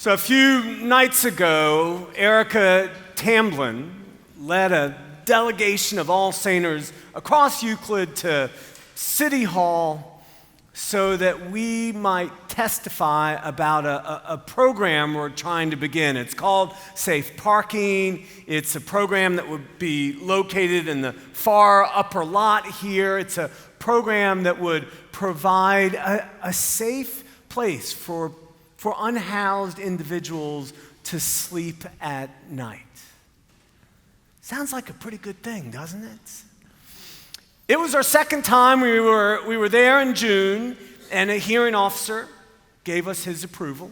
So a few nights ago, Erica Tamblin led a delegation of All Sainters across Euclid to City Hall so that we might testify about a program we're trying to begin. It's called Safe Parking. It's a program that would be located in the far upper lot here. It's a program that would provide a safe place for unhoused individuals to sleep at night. Sounds like a pretty good thing, doesn't it? It was our second time. We were there in June, and a hearing officer gave us his approval.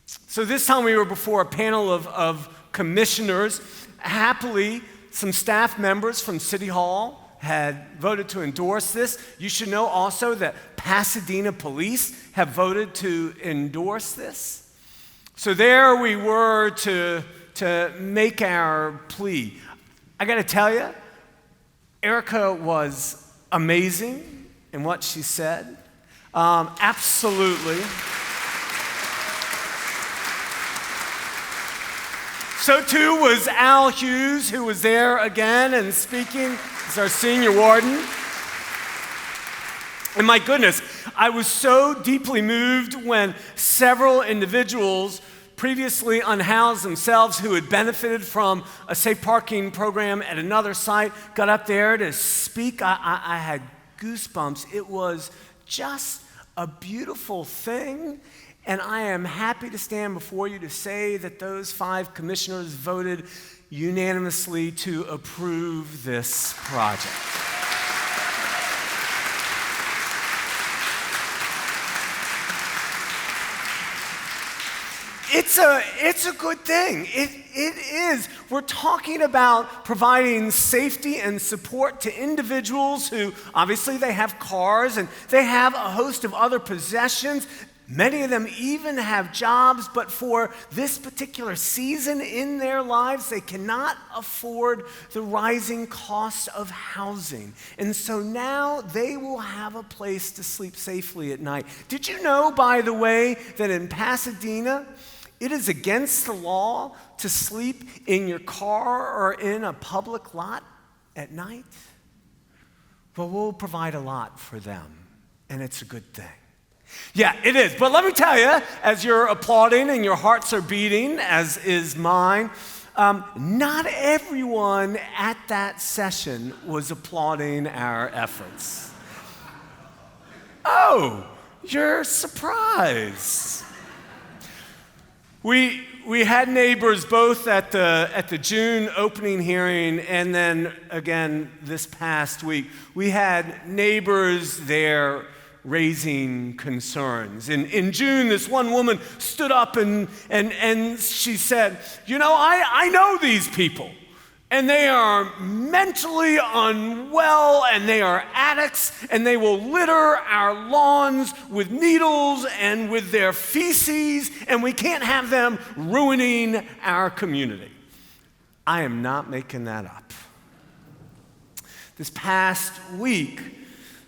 So this time we were before a panel of commissioners. Happily, some staff members from City Hall had voted to endorse this. You should know also that Pasadena police have voted to endorse this. So there we were to make our plea. I got to tell you, Erica was amazing in what she said. Absolutely. So too was Al Hughes, who was there again and speaking as our senior warden. And my goodness, I was so deeply moved when several individuals previously unhoused themselves who had benefited from a safe parking program at another site got up there to speak. I had goosebumps. It was just a beautiful thing. And I am happy to stand before you to say that those 5 commissioners voted unanimously to approve this project. It's a good thing. It is. We're talking about providing safety and support to individuals who obviously they have cars and they have a host of other possessions. Many of them even have jobs, but for this particular season in their lives, they cannot afford the rising cost of housing. And so now they will have a place to sleep safely at night. Did you know, by the way, that in Pasadena, it is against the law to sleep in your car or in a public lot at night? Well, we'll provide a lot for them, and it's a good thing. Yeah, it is. But let me tell you, as you're applauding and your hearts are beating, as is mine, not everyone at that session was applauding our efforts. Oh, you're surprised. We had neighbors both at the June opening hearing and then again this past week. We had neighbors there raising concerns. In June, this one woman stood up and she said, you know, I know these people, and they are mentally unwell, and they are addicts, and they will litter our lawns with needles and with their feces, and we can't have them ruining our community. I am not making that up. This past week,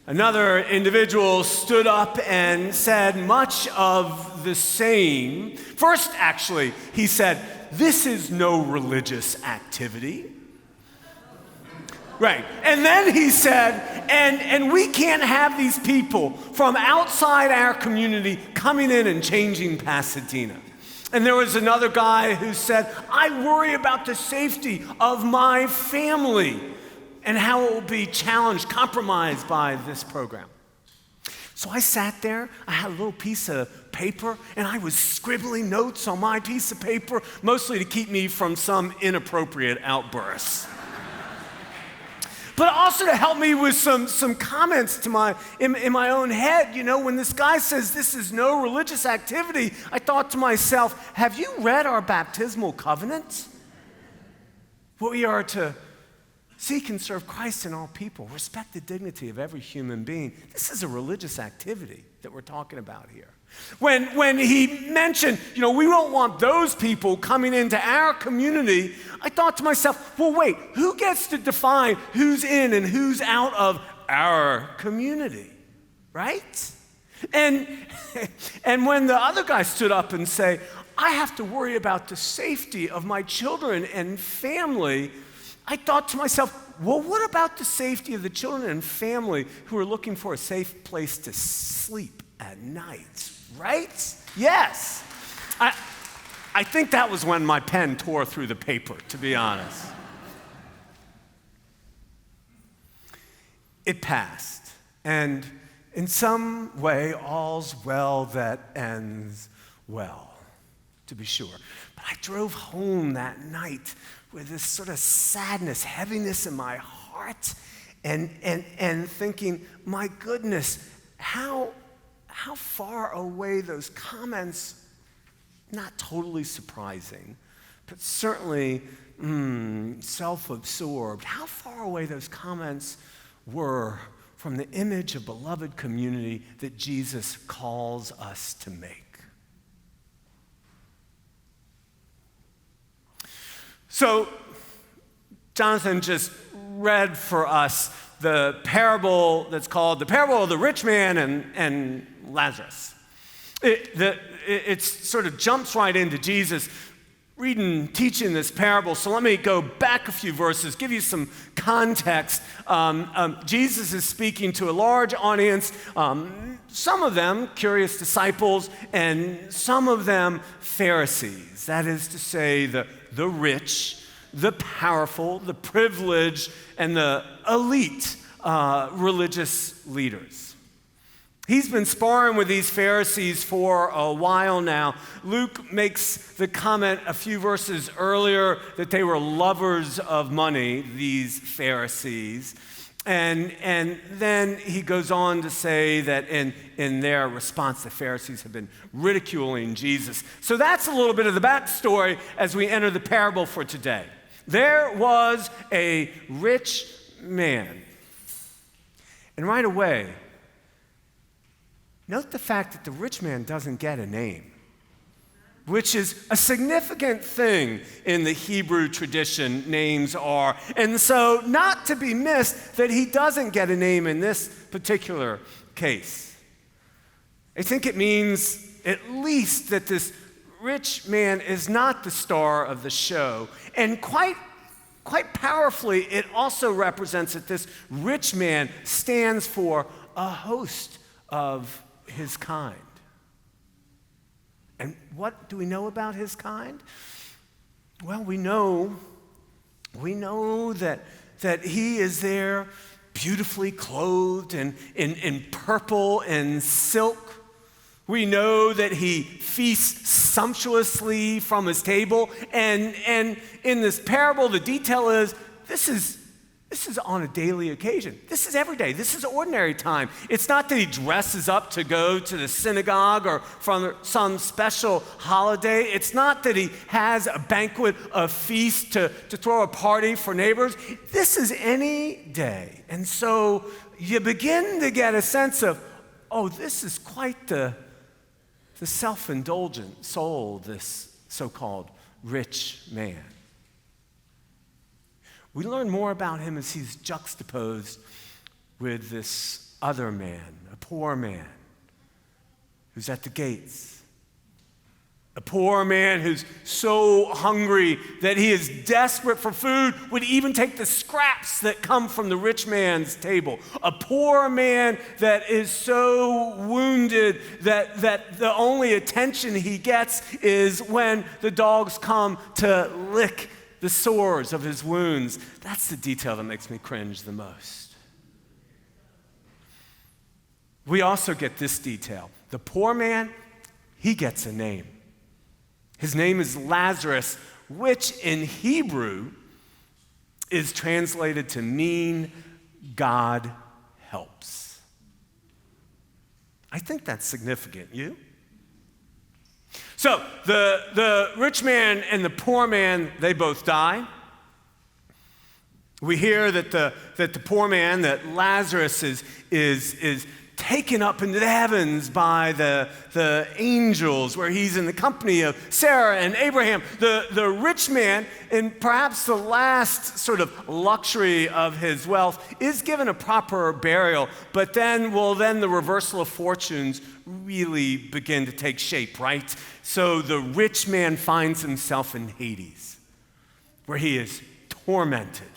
another individual stood up and said much of the same. First, actually, he said, "This is no religious activity." Right. And then he said, and we can't have these people from outside our community coming in and changing Pasadena. And there was another guy who said, "I worry about the safety of my family and how it will be challenged, compromised by this program." So I sat there, I had a little piece of paper, and I was scribbling notes on my piece of paper, mostly to keep me from some inappropriate outbursts. But also to help me with some comments in my own head. You know, when this guy says this is no religious activity, I thought to myself, have you read our baptismal covenant? We are to seek and serve Christ in all people, respect the dignity of every human being. This is a religious activity that we're talking about here. When he mentioned, you know, we don't want those people coming into our community, I thought to myself, well, wait, who gets to define who's in and who's out of our community, right? And when the other guy stood up and say, I have to worry about the safety of my children and family, I thought to myself, well, what about the safety of the children and family who are looking for a safe place to sleep at night, right? Yes. I think that was when my pen tore through the paper, to be honest. It passed, and in some way, all's well that ends well, to be sure. But I drove home that night with this sort of sadness, heaviness in my heart, and thinking, my goodness, how far away those comments, not totally surprising, but certainly self-absorbed, how far away those comments were from the image of beloved community that Jesus calls us to make. So, Jonathan just read for us the parable that's called the parable of the rich man and Lazarus. It sort of jumps right into Jesus teaching this parable. So let me go back a few verses, give you some context. Jesus is speaking to a large audience, some of them curious disciples, and some of them Pharisees. That is to say, the rich, the powerful, the privileged, and the elite religious leaders. He's been sparring with these Pharisees for a while now. Luke makes the comment a few verses earlier that they were lovers of money, these Pharisees. And then he goes on to say that in their response, the Pharisees have been ridiculing Jesus. So that's a little bit of the backstory as we enter the parable for today. There was a rich man. And right away, note the fact that the rich man doesn't get a name, which is a significant thing in the Hebrew tradition, names are. And so, not to be missed that he doesn't get a name in this particular case. I think it means at least that this rich man is not the star of the show. And quite powerfully, it also represents that this rich man stands for a host of his kind. And what do we know about his kind? Well, we know that he is there beautifully clothed in purple and silk. We know that he feasts sumptuously from his table. And in this parable, the detail is this is on a daily occasion. This is every day. This is ordinary time. It's not that he dresses up to go to the synagogue or from some special holiday. It's not that he has a banquet, a feast to throw a party for neighbors. This is any day. And so you begin to get a sense of, oh, this is quite the self-indulgent soul, this so-called rich man. We learn more about him as he's juxtaposed with this other man, a poor man who's at the gates. A poor man who's so hungry that he is desperate for food, would even take the scraps that come from the rich man's table. A poor man that is so wounded that the only attention he gets is when the dogs come to lick the sores of his wounds. That's the detail that makes me cringe the most. We also get this detail. The poor man, he gets a name. His name is Lazarus, which in Hebrew is translated to mean God helps. I think that's significant. You? So the rich man and the poor man, they both die. We hear that the poor man, that Lazarus is taken up into the heavens by the angels, where he's in the company of Sarah and Abraham. The rich man, in perhaps the last sort of luxury of his wealth, is given a proper burial, but then the reversal of fortunes really begin to take shape, right? So the rich man finds himself in Hades, where he is tormented.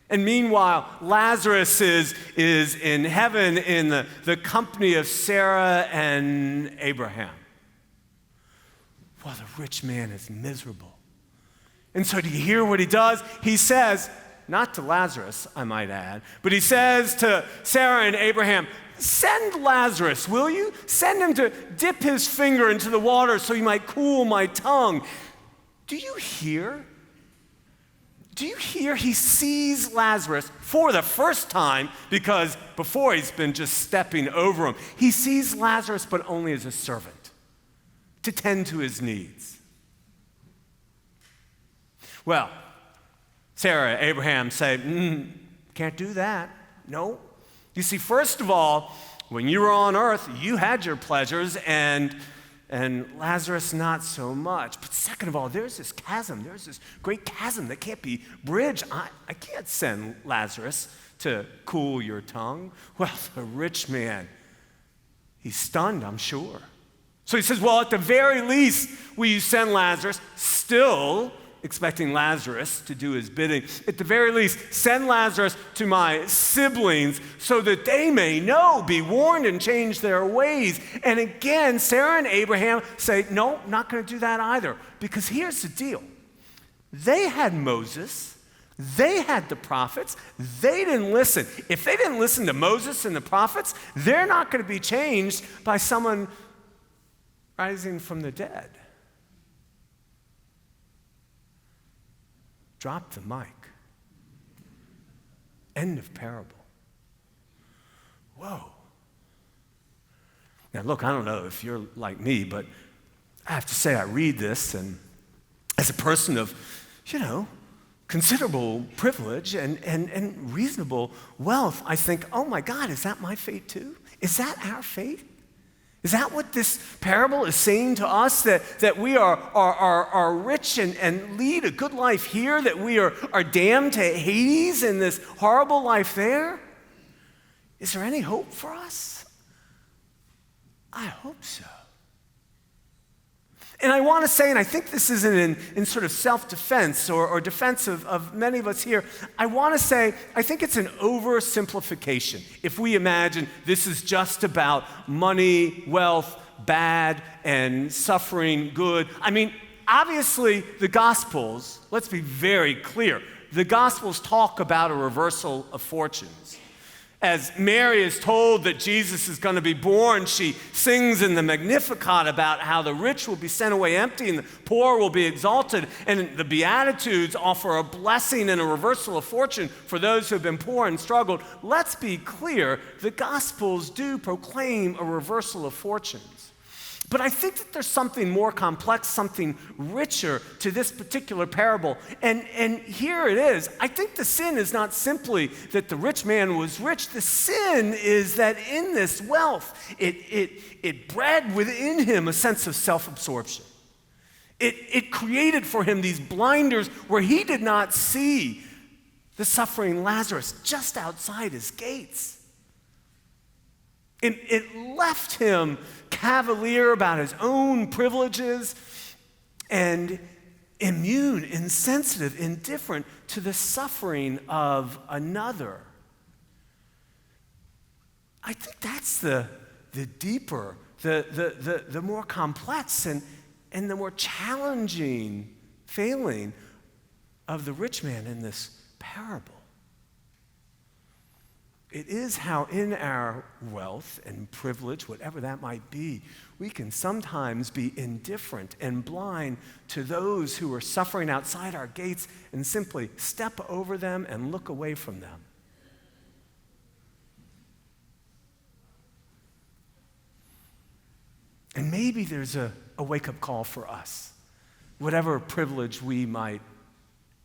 And meanwhile, Lazarus is in heaven in the company of Sarah and Abraham. Well, the rich man is miserable. And so do you hear what he does? He says, not to Lazarus, I might add, but he says to Sarah and Abraham, send Lazarus, will you? Send him to dip his finger into the water so he might cool my tongue. Do you hear? Do you hear? He sees Lazarus for the first time, because before he's been just stepping over him. He sees Lazarus, but only as a servant to tend to his needs. Well, Sarah, Abraham say, can't do that. No. You see, first of all, when you were on earth, you had your pleasures, and Lazarus not so much. But second of all, there's this chasm. There's this great chasm that can't be bridged. I can't send Lazarus to cool your tongue. Well, the rich man, he's stunned, I'm sure. So he says, well, at the very least, will you send Lazarus? Still expecting Lazarus to do his bidding. At the very least, send Lazarus to my siblings so that they may know, be warned, and change their ways. And again, Sarah and Abraham say, no, not going to do that either. Because here's the deal. They had Moses. They had the prophets. They didn't listen. If they didn't listen to Moses and the prophets, they're not going to be changed by someone rising from the dead. Drop the mic. End of parable. Whoa. Now, look, I don't know if you're like me, but I have to say I read this, and as a person of, considerable privilege and reasonable wealth, I think, oh my God, is that my fate too? Is that our fate? Is that what this parable is saying to us, that we are rich and lead a good life here, that we are damned to Hades in this horrible life there? Is there any hope for us? I hope so. And I want to say, and I think this isn't in sort of self-defense or defense of many of us here, I want to say, I think it's an oversimplification if we imagine this is just about money, wealth, bad, and suffering, good. I mean, obviously, the Gospels, let's be very clear, the Gospels talk about a reversal of fortunes. As Mary is told that Jesus is going to be born, she sings in the Magnificat about how the rich will be sent away empty and the poor will be exalted. And the Beatitudes offer a blessing and a reversal of fortune for those who have been poor and struggled. Let's be clear, the Gospels do proclaim a reversal of fortunes. But I think that there's something more complex, something richer to this particular parable. And here it is. I think the sin is not simply that the rich man was rich. The sin is that in this wealth, it bred within him a sense of self-absorption. It created for him these blinders where he did not see the suffering Lazarus just outside his gates. It left him cavalier about his own privileges and immune, insensitive, indifferent to the suffering of another. I think that's the deeper, the more complex and the more challenging failing of the rich man in this parable. It is how in our wealth and privilege, whatever that might be, we can sometimes be indifferent and blind to those who are suffering outside our gates and simply step over them and look away from them. And maybe there's a wake-up call for us, whatever privilege we might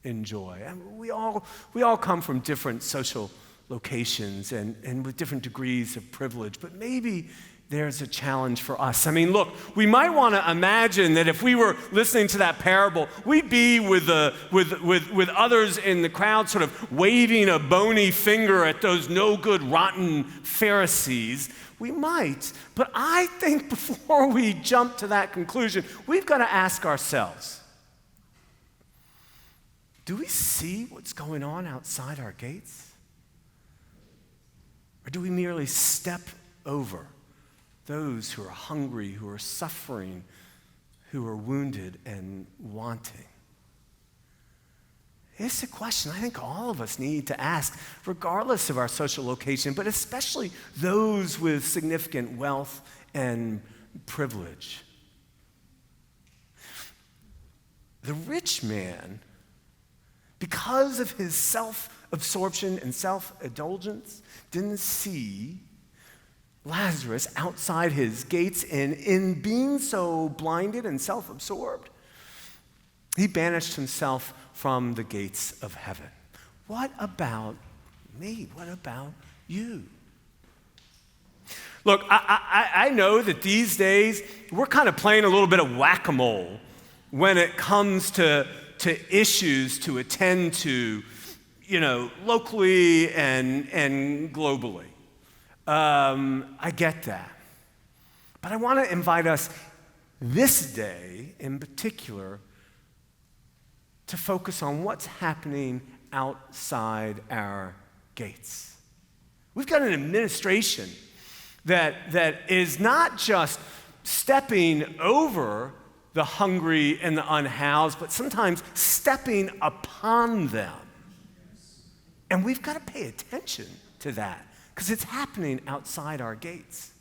enjoy. And we all come from different social locations and with different degrees of privilege. But maybe there's a challenge for us. I mean, look, we might want to imagine that if we were listening to that parable, we'd be with others in the crowd sort of waving a bony finger at those no good, rotten Pharisees. We might, but I think before we jump to that conclusion, we've got to ask ourselves, do we see what's going on outside our gates? Or do we merely step over those who are hungry, who are suffering, who are wounded and wanting? It's a question I think all of us need to ask, regardless of our social location, but especially those with significant wealth and privilege. The rich man, because of his self-absorption and self-indulgence, didn't see Lazarus outside his gates, and in being so blinded and self-absorbed, he banished himself from the gates of heaven. What about me? What about you? Look, I know that these days we're kind of playing a little bit of whack-a-mole when it comes to issues to attend to, locally and globally. I get that. But I want to invite us this day in particular to focus on what's happening outside our gates. We've got an administration that is not just stepping over the hungry and the unhoused, but sometimes stepping upon them. And we've got to pay attention to that because it's happening outside our gates.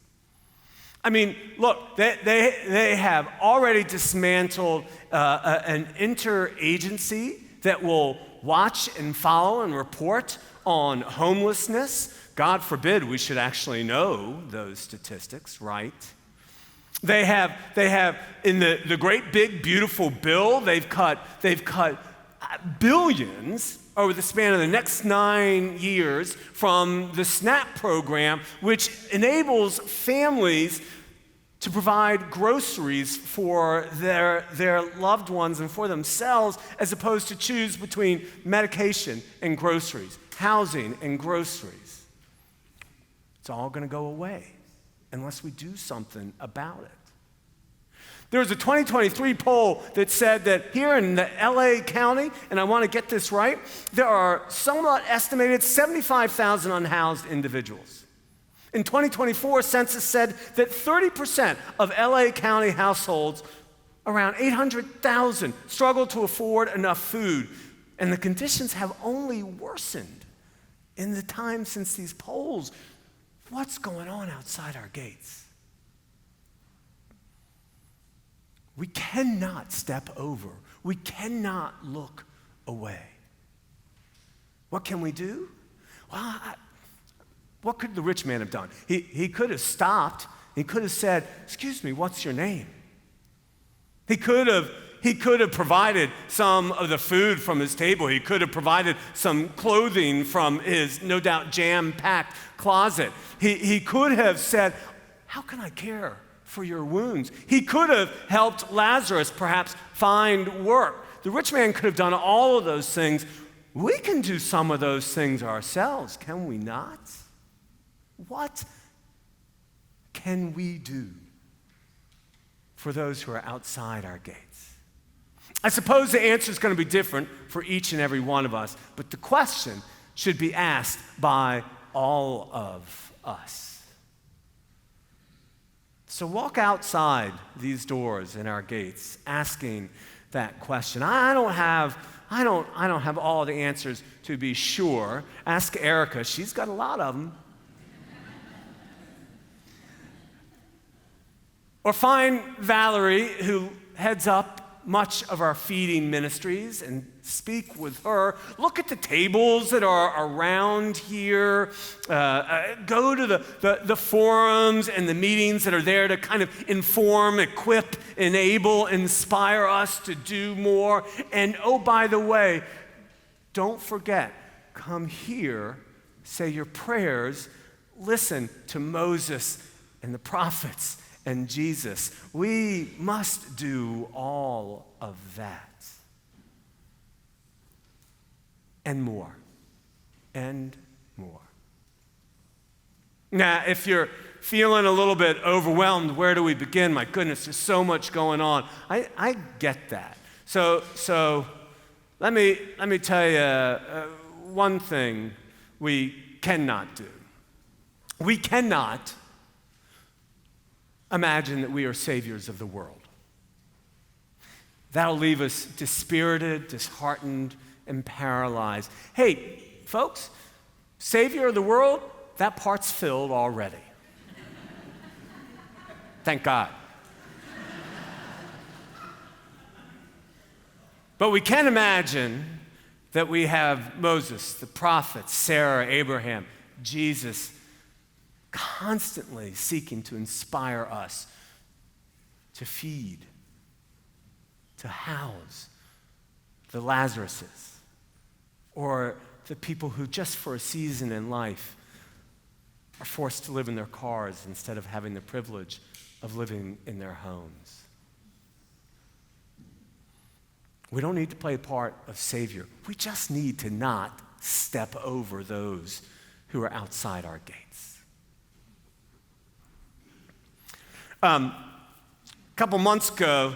I mean, look, they have already dismantled an interagency that will watch and follow and report on homelessness. God forbid we should actually know those statistics, right? They have in the great big beautiful bill, they've cut billions over the span of the next 9 years from the SNAP program, which enables families to provide groceries for their loved ones and for themselves, as opposed to choose between medication and groceries, housing and groceries. It's all going to go away unless we do something about it. There was a 2023 poll that said that here in the LA County, and I want to get this right, there are somewhat estimated 75,000 unhoused individuals. In 2024, census said that 30% of LA County households, around 800,000, struggle to afford enough food, and the conditions have only worsened in the time since these polls. What's going on outside our gates? We cannot step over. We cannot look away. What can we do? Well, what could the rich man have done? He could have stopped. He could have said, "Excuse me, what's your name?" He could have provided some of the food from his table. He could have provided some clothing from his, no doubt, jam-packed closet. He could have said, "How can I care for your wounds?" He could have helped Lazarus perhaps find work. The rich man could have done all of those things. We can do some of those things ourselves, can we not? What can we do for those who are outside our gates? I suppose the answer is going to be different for each and every one of us, but the question should be asked by all of us. So walk outside these doors in our gates, asking that question. I don't have all the answers, to be sure. Ask Erica; she's got a lot of them. Or find Valerie, who heads up much of our feeding ministries, and speak with her. Look at the tables that are around here. Go to the forums and the meetings that are there to kind of inform, equip, enable, inspire us to do more. And oh, by the way, don't forget, come here, say your prayers, listen to Moses and the prophets and Jesus. We must do all of that. And more. And more. Now, if you're feeling a little bit overwhelmed, where do we begin? My goodness, there's so much going on. I get that. So let me tell you one thing we cannot do. We cannot imagine that we are saviors of the world. That'll leave us dispirited, disheartened, and paralyzed. Hey, folks, savior of the world, that part's filled already. Thank God. But we can imagine that we have Moses, the prophets, Sarah, Abraham, Jesus, constantly seeking to inspire us to feed, to house the Lazaruses, or the people who just for a season in life are forced to live in their cars instead of having the privilege of living in their homes. We don't need to play a part of Savior. We just need to not step over those who are outside our gates. A couple months ago,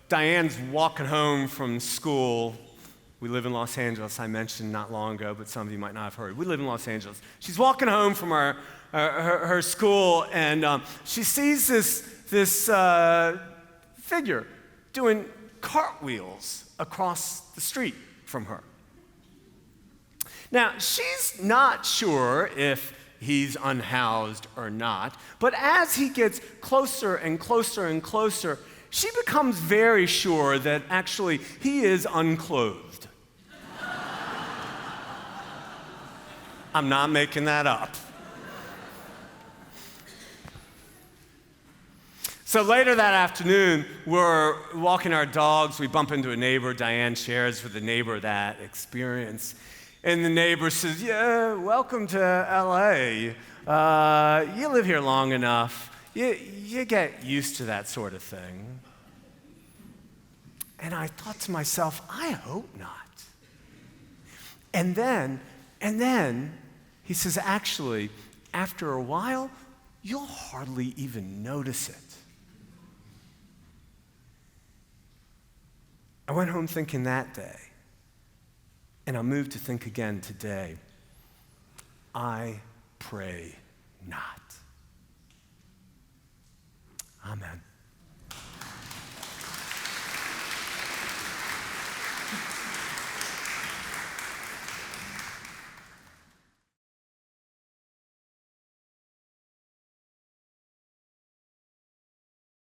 Diane's walking home from school. We live in Los Angeles, I mentioned not long ago, but some of you might not have heard. We live in Los Angeles. She's walking home from her school, and she sees this figure doing cartwheels across the street from her. Now, she's not sure if he's unhoused or not, but as he gets closer and closer and closer, she becomes very sure that actually he is unclothed. I'm not making that up. So later that afternoon, we're walking our dogs. We bump into a neighbor. Diane shares with the neighbor that experience. And the neighbor says, yeah, welcome to LA. You live here long enough. You get used to that sort of thing. And I thought to myself, I hope not. And then he says, actually, after a while, you'll hardly even notice it. I went home thinking that day, and I'm moved to think again today, I pray not. Amen.